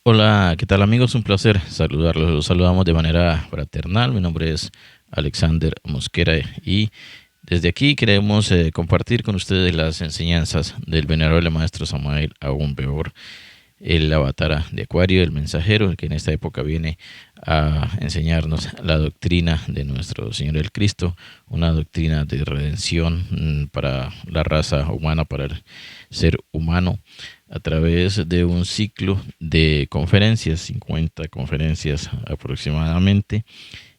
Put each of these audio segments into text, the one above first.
Hola, ¿qué tal amigos? Un placer saludarlos. Los saludamos de manera fraternal. Mi nombre es Alexander Mosquera y desde aquí queremos compartir con ustedes las enseñanzas del venerable maestro Samael Aún Weor, el avatar de Acuario, el mensajero, el que en esta época viene a enseñarnos la doctrina de nuestro Señor el Cristo, una doctrina de redención para la raza humana, para el ser humano, a través de un ciclo de conferencias, 50 conferencias aproximadamente,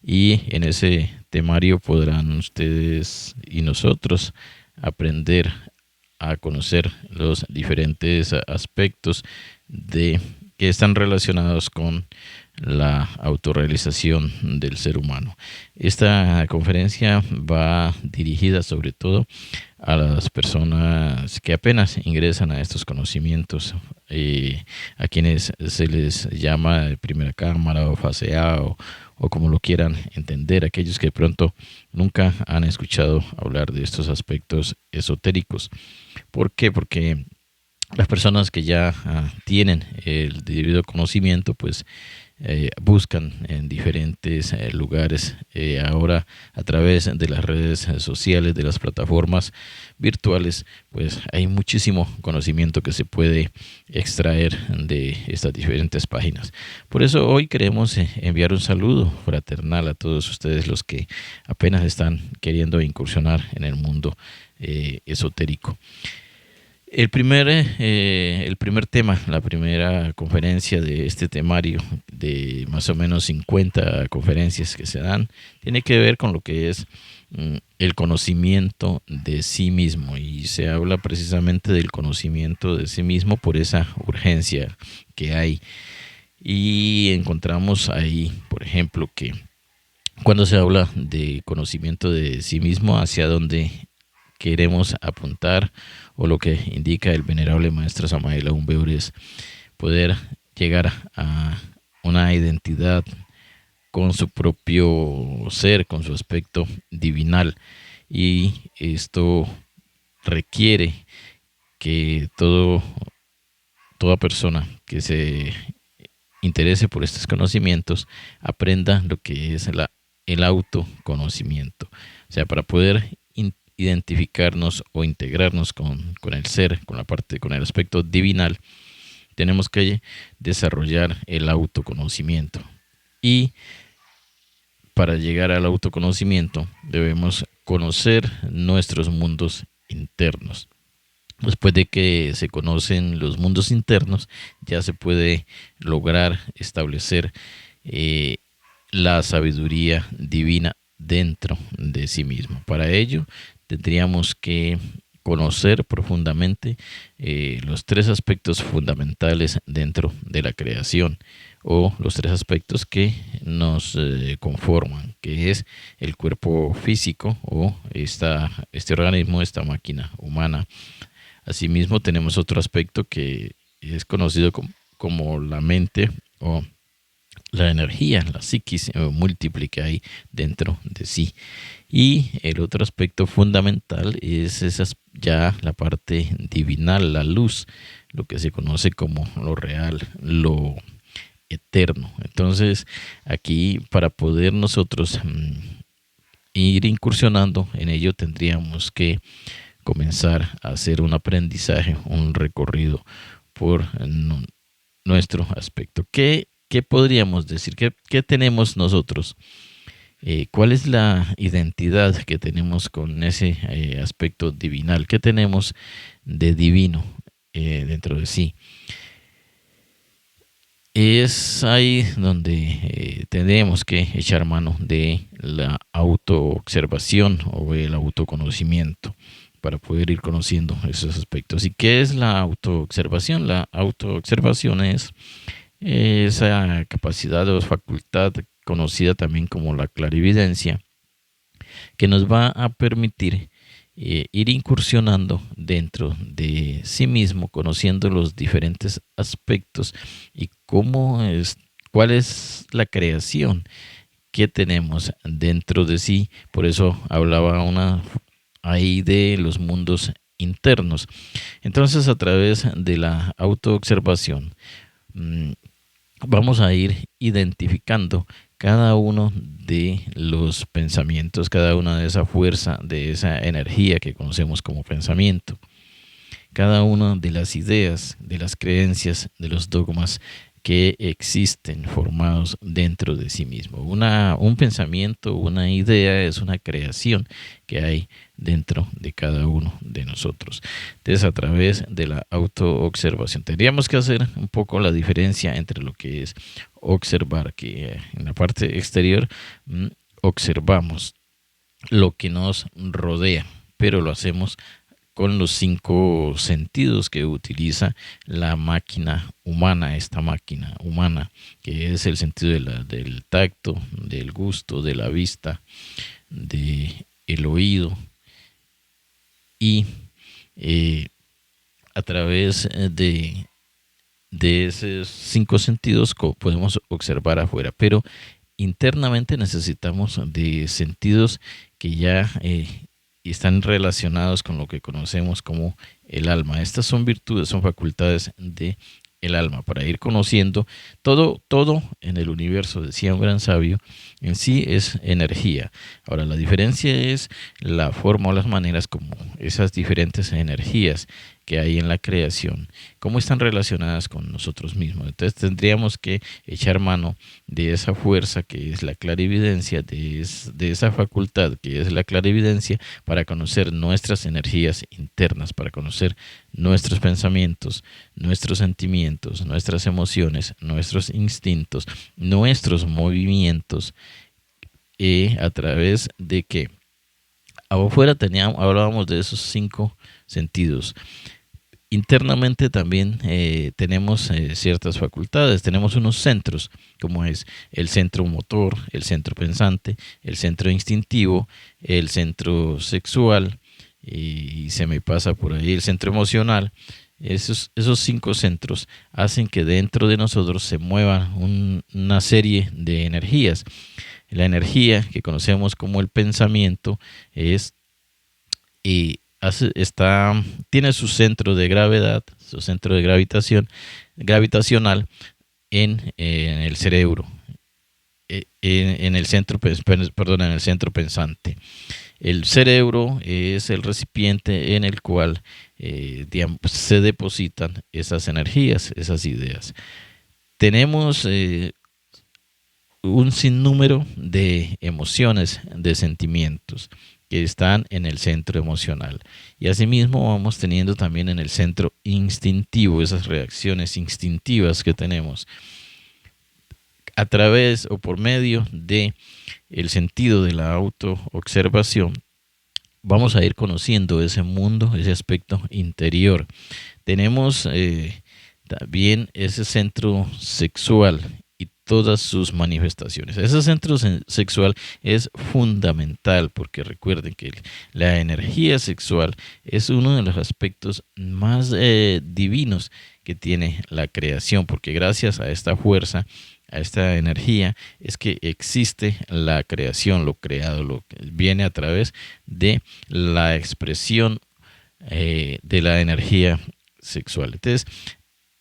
y en ese temario podrán ustedes y nosotros aprender a conocer los diferentes aspectos de que están relacionados con la autorrealización del ser humano. Esta conferencia va dirigida sobre todo a las personas que apenas ingresan a estos conocimientos, a quienes se les llama de primera cámara o fase A o como lo quieran entender, aquellos que de pronto nunca han escuchado hablar de estos aspectos esotéricos. ¿Por qué? Porque las personas que ya tienen el debido conocimiento, pues buscan en diferentes lugares ahora a través de las redes sociales, de las plataformas virtuales, pues hay muchísimo conocimiento que se puede extraer de estas diferentes páginas. Por eso hoy queremos enviar un saludo fraternal a todos ustedes los que apenas están queriendo incursionar en el mundo esotérico. El primer tema, la primera conferencia de este temario, de más o menos 50 conferencias que se dan, tiene que ver con lo que es el conocimiento de sí mismo. Y se habla precisamente del conocimiento de sí mismo por esa urgencia que hay. Y encontramos ahí, por ejemplo, que cuando se habla de conocimiento de sí mismo, hacia dónde queremos apuntar, o lo que indica el venerable maestro Samael Aún Weor, es poder llegar a una identidad con su propio ser, con su aspecto divinal. Y esto requiere que toda persona que se interese por estos conocimientos aprenda lo que es el autoconocimiento. O sea, para poder identificarnos o integrarnos con el ser, con la parte, con el aspecto divinal, tenemos que desarrollar el autoconocimiento. Y para llegar al autoconocimiento debemos conocer nuestros mundos internos. Después de que se conocen los mundos internos, ya se puede lograr establecer eh, la sabiduría divina dentro de sí mismo. Para ello, tendríamos que conocer profundamente los tres aspectos fundamentales dentro de la creación, o los tres aspectos que nos conforman, que es el cuerpo físico o este organismo, esta máquina humana. Asimismo, tenemos otro aspecto que es conocido como la mente o la energía, la psiquis múltiple que hay dentro de sí. Y el otro aspecto fundamental es ya la parte divinal, la luz, lo que se conoce como lo real, lo eterno. Entonces, aquí para poder nosotros ir incursionando en ello, tendríamos que comenzar a hacer un aprendizaje, un recorrido por nuestro aspecto. ¿Qué podríamos decir? ¿Qué tenemos nosotros? ¿Cuál es la identidad que tenemos con ese aspecto divinal? ¿Qué tenemos de divino dentro de sí? Es ahí donde tenemos que echar mano de la autoobservación o el autoconocimiento para poder ir conociendo esos aspectos. ¿Y qué es la autoobservación? La autoobservación es esa capacidad o facultad conocida también como la clarividencia, que nos va a permitir ir incursionando dentro de sí mismo, conociendo los diferentes aspectos y cuál es la creación que tenemos dentro de sí. Por eso hablaba ahí de los mundos internos. Entonces, a través de la autoobservación, vamos a ir identificando cada uno de los pensamientos, cada una de esa fuerza, de esa energía que conocemos como pensamiento, cada una de las ideas, de las creencias, de los dogmas que existen formados dentro de sí mismo. Un pensamiento, una idea es una creación que hay dentro de cada uno de nosotros. Entonces, a través de la autoobservación, tendríamos que hacer un poco la diferencia entre lo que es observar, que en la parte exterior observamos lo que nos rodea, pero lo hacemos con los 5 sentidos que utiliza la máquina humana, esta máquina humana, que es el sentido del tacto, del gusto, de la vista, del oído, y a través de esos 5 sentidos podemos observar afuera, pero internamente necesitamos de sentidos que ya están relacionados con lo que conocemos como el alma. Estas son virtudes, son facultades de el alma, para ir conociendo todo en el universo, decía un gran sabio, en sí es energía. Ahora, la diferencia es la forma o las maneras como esas diferentes energías que hay en la creación, cómo están relacionadas con nosotros mismos. Entonces tendríamos que echar mano de esa fuerza que es la clarividencia, de esa facultad que es la clarividencia, para conocer nuestras energías internas, para conocer nuestros pensamientos, nuestros sentimientos, nuestras emociones, nuestros instintos, nuestros movimientos, a través de que afuera hablábamos de esos 5 sentidos. Internamente también tenemos ciertas facultades, tenemos unos centros, como es el centro motor, el centro pensante, el centro instintivo, el centro sexual, y se me pasa por ahí el centro emocional. Esos 5 centros hacen que dentro de nosotros se mueva una serie de energías. La energía que conocemos como el pensamiento es tiene su centro de gravedad, su centro de gravitacional en el cerebro, en el centro, perdón, en el centro pensante. El cerebro es el recipiente en el cual se depositan esas energías, esas ideas. Tenemos un sinnúmero de emociones, de sentimientos que están en el centro emocional, y asimismo vamos teniendo también en el centro instintivo esas reacciones instintivas que tenemos a través o por medio de el sentido de la autoobservación. Vamos a ir conociendo ese mundo, ese aspecto interior. Tenemos también ese centro sexual y todas sus manifestaciones. Ese centro sexual es fundamental, porque recuerden que la energía sexual es uno de los aspectos más divinos que tiene la creación, porque gracias a esta fuerza, a esta energía, es que existe la creación, lo creado, lo que viene a través de la expresión de la energía sexual. Entonces,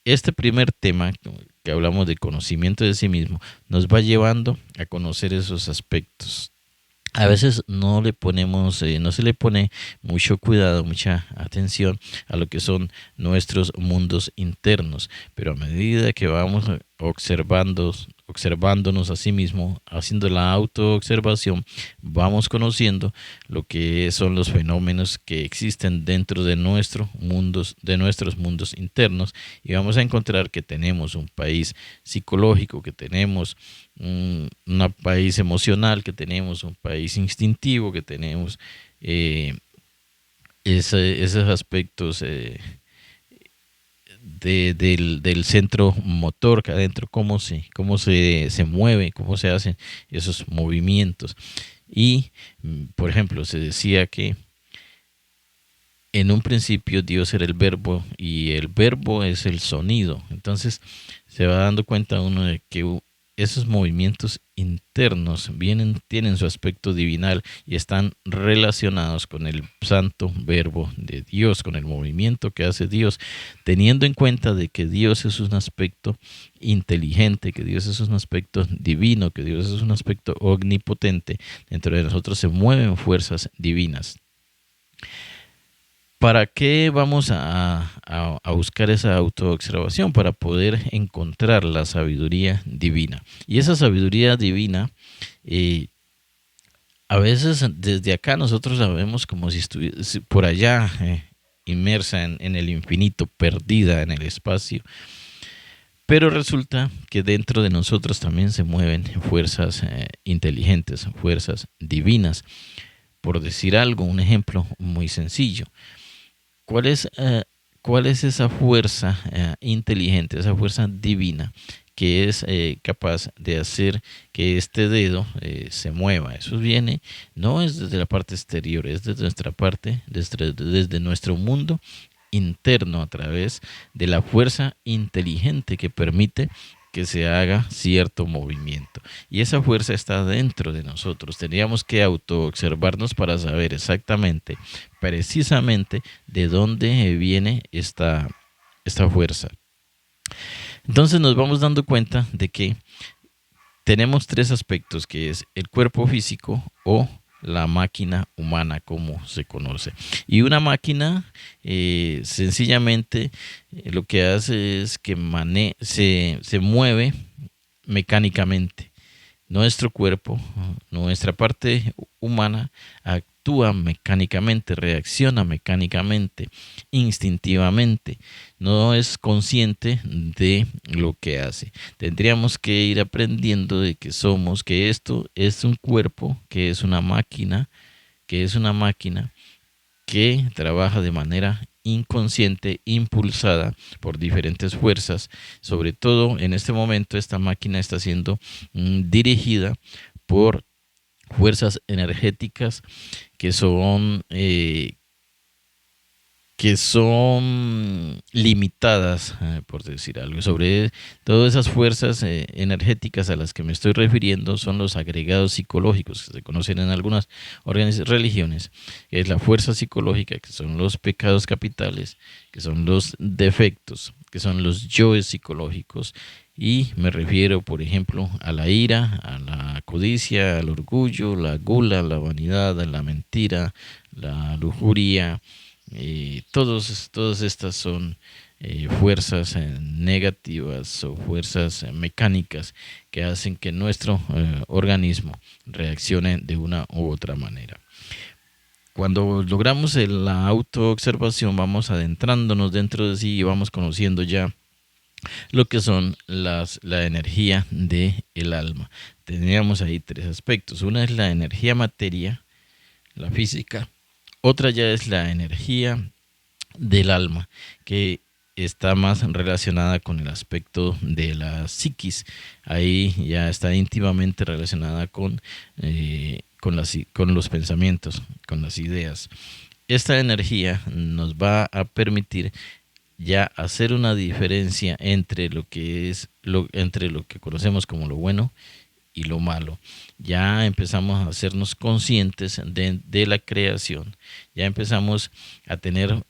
este primer tema que hablamos de conocimiento de sí mismo nos va llevando a conocer esos aspectos. A veces no se le pone mucho cuidado, mucha atención a lo que son nuestros mundos internos, pero a medida que vamos observándonos a sí mismos, haciendo la autoobservación, vamos conociendo lo que son los fenómenos que existen dentro de nuestros mundos internos, y vamos a encontrar que tenemos un país psicológico, que tenemos un país emocional, que tenemos un país instintivo, que tenemos esos aspectos del centro motor acá adentro, cómo se mueve, cómo se hacen esos movimientos. Y, por ejemplo, se decía que en un principio Dios era el verbo, y el verbo es el sonido. Entonces se va dando cuenta uno de que esos movimientos internos tienen su aspecto divinal y están relacionados con el santo verbo de Dios, con el movimiento que hace Dios, teniendo en cuenta de que Dios es un aspecto inteligente, que Dios es un aspecto divino, que Dios es un aspecto omnipotente. Dentro de nosotros se mueven fuerzas divinas. ¿Para qué vamos a buscar esa autoobservación? Para poder encontrar la sabiduría divina. Y esa sabiduría divina, a veces desde acá nosotros la vemos como si estuviese por allá, inmersa en el infinito, perdida en el espacio. Pero resulta que dentro de nosotros también se mueven fuerzas inteligentes, fuerzas divinas. Por decir algo, un ejemplo muy sencillo. ¿Cuál es, cuál es esa fuerza inteligente, esa fuerza divina que es capaz de hacer que este dedo se mueva? Eso viene, no es desde la parte exterior, es desde nuestra parte, desde nuestro mundo interno, a través de la fuerza inteligente que permite que se haga cierto movimiento. Y esa fuerza está dentro de nosotros. Tendríamos que autoobservarnos para saber exactamente, precisamente, de dónde viene esta fuerza. Entonces nos vamos dando cuenta de que tenemos tres aspectos, que es el cuerpo físico o la máquina humana, como se conoce. Y una máquina sencillamente lo que hace es que se mueve mecánicamente. Nuestro cuerpo, nuestra parte humana actúa mecánicamente, reacciona mecánicamente, instintivamente. No es consciente de lo que hace. Tendríamos que ir aprendiendo de que esto es un cuerpo, que es una máquina, que trabaja de manera inconsciente, impulsada por diferentes fuerzas. Sobre todo en este momento esta máquina está siendo dirigida por fuerzas energéticas que son limitadas, por decir algo. Sobre todas esas fuerzas energéticas a las que me estoy refiriendo son los agregados psicológicos, que se conocen en algunas religiones, que es la fuerza psicológica, que son los pecados capitales, que son los defectos, que son los yoes psicológicos. Y me refiero, por ejemplo, a la ira, a la codicia, al orgullo, la gula, la vanidad, la mentira, la lujuria. Todas estas son fuerzas negativas o fuerzas mecánicas que hacen que nuestro organismo reaccione de una u otra manera. Cuando logramos la autoobservación, vamos adentrándonos dentro de sí y vamos conociendo ya lo que son la energía del alma. Teníamos ahí tres aspectos. Una es la energía materia, la física. Otra ya es la energía del alma, que está más relacionada con el aspecto de la psiquis. Ahí ya está íntimamente relacionada con los pensamientos, con las ideas. Esta energía nos va a permitir ya hacer una diferencia entre lo que conocemos como lo bueno y lo malo. Ya empezamos a hacernos conscientes de la creación, ya empezamos a tener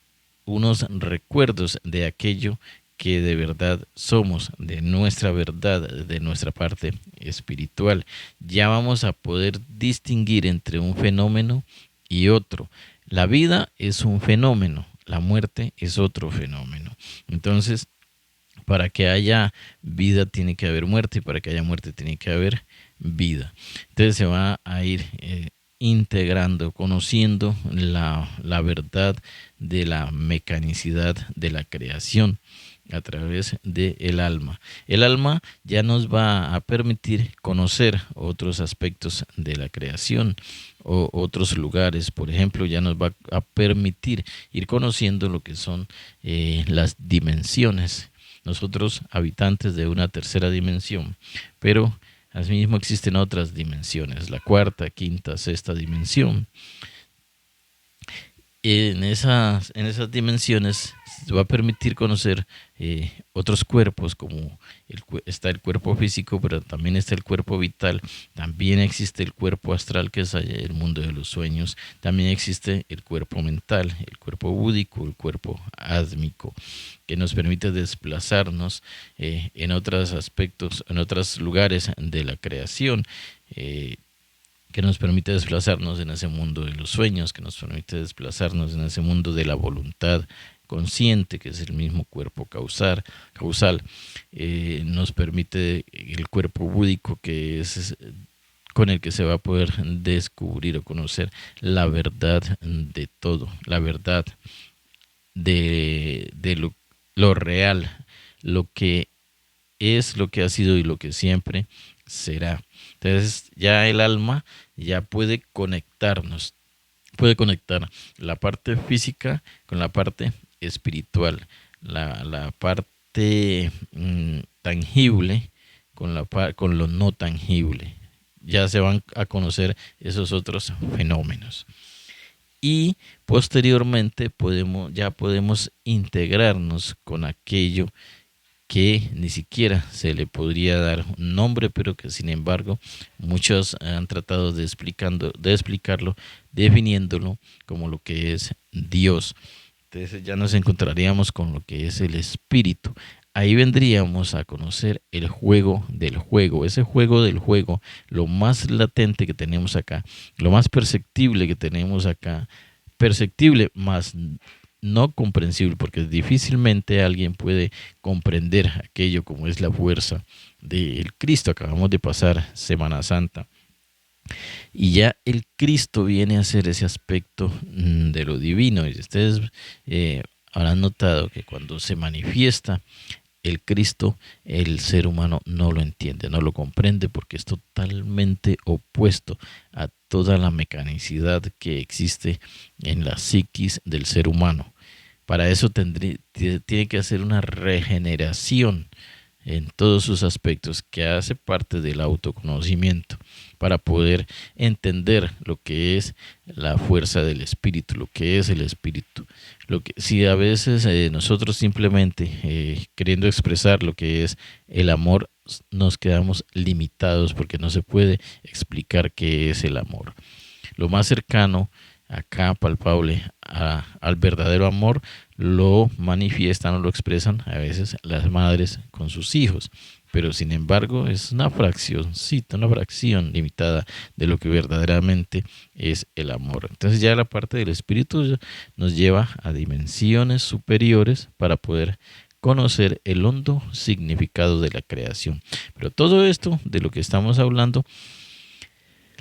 unos recuerdos de aquello que de verdad somos, de nuestra verdad, de nuestra parte espiritual. Ya vamos a poder distinguir entre un fenómeno y otro. La vida es un fenómeno, la muerte es otro fenómeno. Entonces, para que haya vida tiene que haber muerte y para que haya muerte tiene que haber vida. Entonces se va a ir integrando, conociendo la verdad de la mecanicidad de la creación a través del alma. El alma ya nos va a permitir conocer otros aspectos de la creación o otros lugares. Por ejemplo, ya nos va a permitir ir conociendo lo que son las dimensiones. Nosotros, habitantes de una tercera dimensión, pero asimismo existen otras dimensiones, la cuarta, quinta, sexta dimensión. En esas dimensiones va a permitir conocer otros cuerpos, como está el cuerpo físico, pero también está el cuerpo vital, también existe el cuerpo astral, que es allá el mundo de los sueños, también existe el cuerpo mental, el cuerpo búdico, el cuerpo átmico, que nos permite desplazarnos en otros aspectos, en otros lugares de la creación. Que nos permite desplazarnos en ese mundo de los sueños, que nos permite desplazarnos en ese mundo de la voluntad consciente, que es el mismo cuerpo causal, nos permite el cuerpo búdico, que es con el que se va a poder descubrir o conocer la verdad de todo, la verdad de lo real, lo que es, lo que ha sido y lo que siempre será. Entonces ya el alma ya puede conectar la parte física con la parte espiritual, la parte tangible con lo no tangible. Ya se van a conocer esos otros fenómenos. Y posteriormente ya podemos integrarnos con aquello que ni siquiera se le podría dar un nombre, pero que sin embargo muchos han tratado de explicarlo, definiéndolo como lo que es Dios. Entonces ya nos encontraríamos con lo que es el espíritu. Ahí vendríamos a conocer el juego del juego, ese juego del juego, lo más latente que tenemos acá, lo más perceptible que tenemos acá, perceptible más no comprensible, porque difícilmente alguien puede comprender aquello como es la fuerza del Cristo. Acabamos de pasar Semana Santa y ya el Cristo viene a ser ese aspecto de lo divino. Y ustedes habrán notado que cuando se manifiesta el Cristo, el ser humano no lo entiende, no lo comprende, porque es totalmente opuesto a toda la mecanicidad que existe en la psiquis del ser humano. Para eso tiene que hacer una regeneración en todos sus aspectos, que hace parte del autoconocimiento, para poder entender lo que es la fuerza del espíritu, lo que es el espíritu. Si a veces nosotros simplemente queriendo expresar lo que es el amor, nos quedamos limitados, porque no se puede explicar qué es el amor. Lo más cercano acá, palpable al verdadero amor, lo manifiestan o lo expresan a veces las madres con sus hijos, pero sin embargo es una fracción limitada de lo que verdaderamente es el amor. Entonces ya la parte del espíritu nos lleva a dimensiones superiores para poder conocer el hondo significado de la creación. Pero todo esto de lo que estamos hablando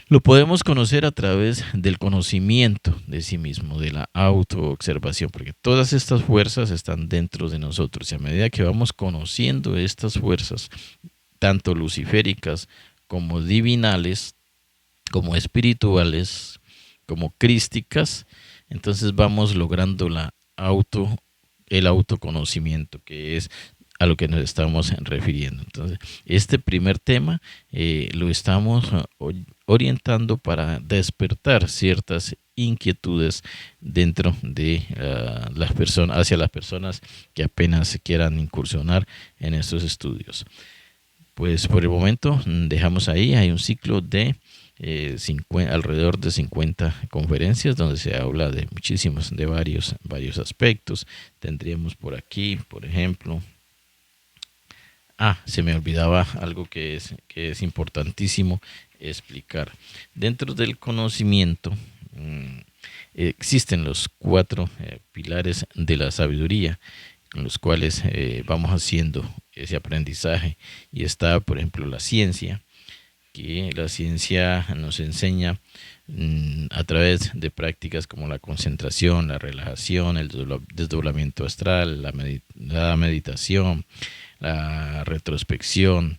lo podemos conocer a través del conocimiento de sí mismo, de la autoobservación, porque todas estas fuerzas están dentro de nosotros, y a medida que vamos conociendo estas fuerzas, tanto luciféricas como divinales, como espirituales, como crísticas, entonces vamos logrando el autoconocimiento, que es a lo que nos estamos refiriendo. Entonces, este primer tema lo estamos orientando para despertar ciertas inquietudes dentro de las personas, hacia las personas que apenas se quieran incursionar en estos estudios. Pues por el momento dejamos ahí, hay un ciclo de alrededor de 50 conferencias donde se habla de varios aspectos. Tendríamos por aquí, por ejemplo, se me olvidaba algo que es importantísimo explicar. Dentro del conocimiento existen los 4 pilares de la sabiduría, con los cuales vamos haciendo ese aprendizaje. Y está, por ejemplo, la ciencia, que la ciencia nos enseña a través de prácticas como la concentración, la relajación, el desdoblamiento astral, la meditación, la retrospección,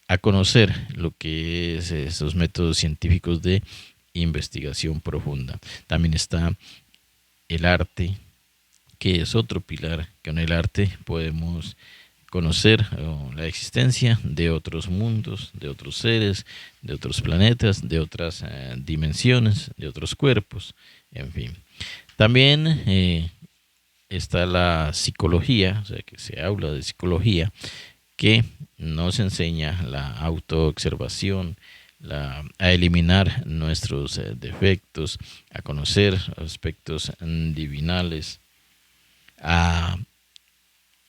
a conocer lo que es esos métodos científicos de investigación profunda. También está el arte, que es otro pilar. Con el arte podemos conocer la existencia de otros mundos, de otros seres, de otros planetas, de otras dimensiones, de otros cuerpos, en fin. También está la psicología, o sea que se habla de psicología, que nos enseña la autoobservación, a eliminar nuestros defectos, a conocer aspectos divinales, a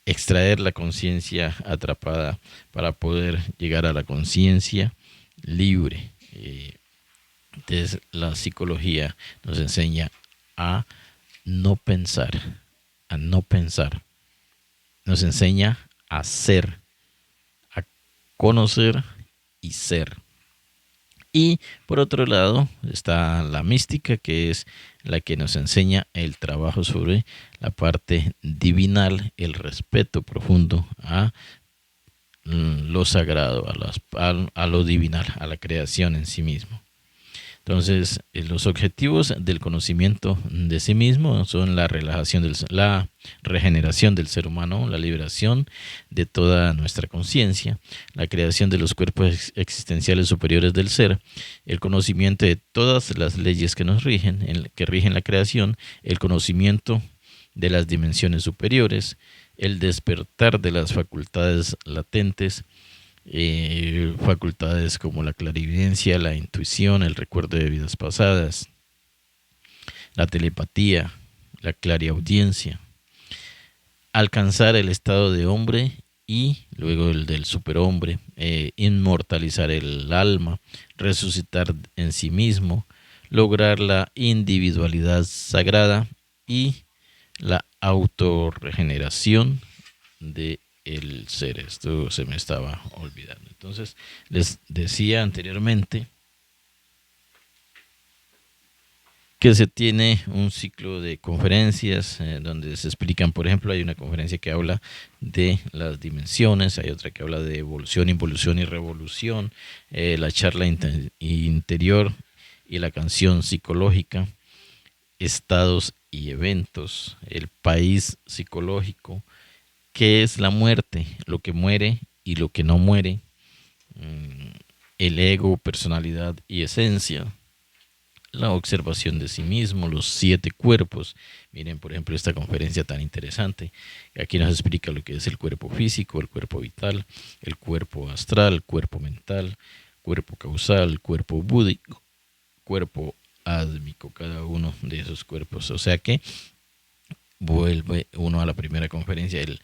extraer la conciencia atrapada para poder llegar a la conciencia libre. Entonces la psicología nos enseña a no pensar, a no pensar. Nos enseña a ser, a conocer y ser. Y por otro lado está la mística, que es la que nos enseña el trabajo sobre la parte divinal, el respeto profundo a lo sagrado, a lo divinal, a la creación en sí mismo. Entonces, los objetivos del conocimiento de sí mismo son la la regeneración del ser humano, la liberación de toda nuestra conciencia, la creación de los cuerpos existenciales superiores del ser, el conocimiento de todas las leyes que nos rigen, que rigen la creación, el conocimiento de las dimensiones superiores, el despertar de las facultades latentes, facultades como la clarividencia, la intuición, el recuerdo de vidas pasadas, la telepatía, la clariaudiencia, alcanzar el estado de hombre y luego el del superhombre, inmortalizar el alma, resucitar en sí mismo, lograr la individualidad sagrada y la autorregeneración de el ser. Esto se me estaba olvidando. Entonces, les decía anteriormente que se tiene un ciclo de conferencias donde se explican, por ejemplo, hay una conferencia que habla de las dimensiones, hay otra que habla de evolución, involución y revolución, la charla interior y la canción psicológica, estados y eventos, el país psicológico, qué es la muerte, lo que muere y lo que no muere, el ego, personalidad y esencia, la observación de sí mismo, los 7 cuerpos. Miren, por ejemplo, esta conferencia tan interesante. Aquí nos explica lo que es el cuerpo físico, el cuerpo vital, el cuerpo astral, el cuerpo mental, cuerpo causal, cuerpo búdico, cuerpo ádmico, cada uno de esos cuerpos. O sea que vuelve uno a la primera conferencia, el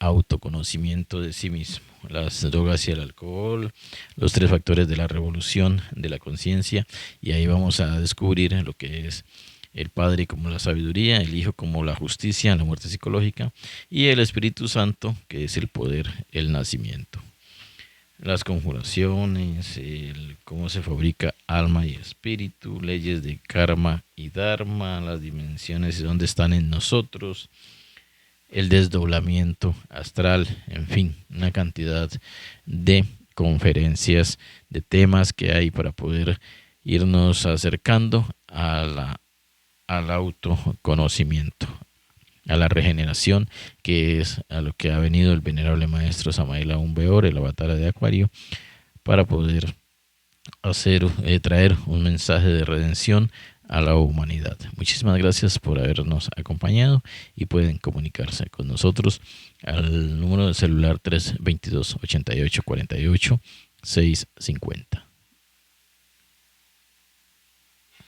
autoconocimiento de sí mismo, las drogas y el alcohol, los 3 factores de la revolución de la conciencia, y ahí vamos a descubrir lo que es el Padre como la sabiduría, el Hijo como la justicia, la muerte psicológica, y el Espíritu Santo, que es el poder, el nacimiento. Las conjuraciones, cómo se fabrica alma y espíritu, leyes de karma y dharma, las dimensiones y dónde están en nosotros, el desdoblamiento astral, en fin, una cantidad de conferencias, de temas que hay para poder irnos acercando al autoconocimiento, a la regeneración, que es a lo que ha venido el venerable maestro Samael Aun Weor, el avatar de Acuario, para poder traer un mensaje de redención a la humanidad. Muchísimas gracias por habernos acompañado y pueden comunicarse con nosotros al número de celular 322-8848-650.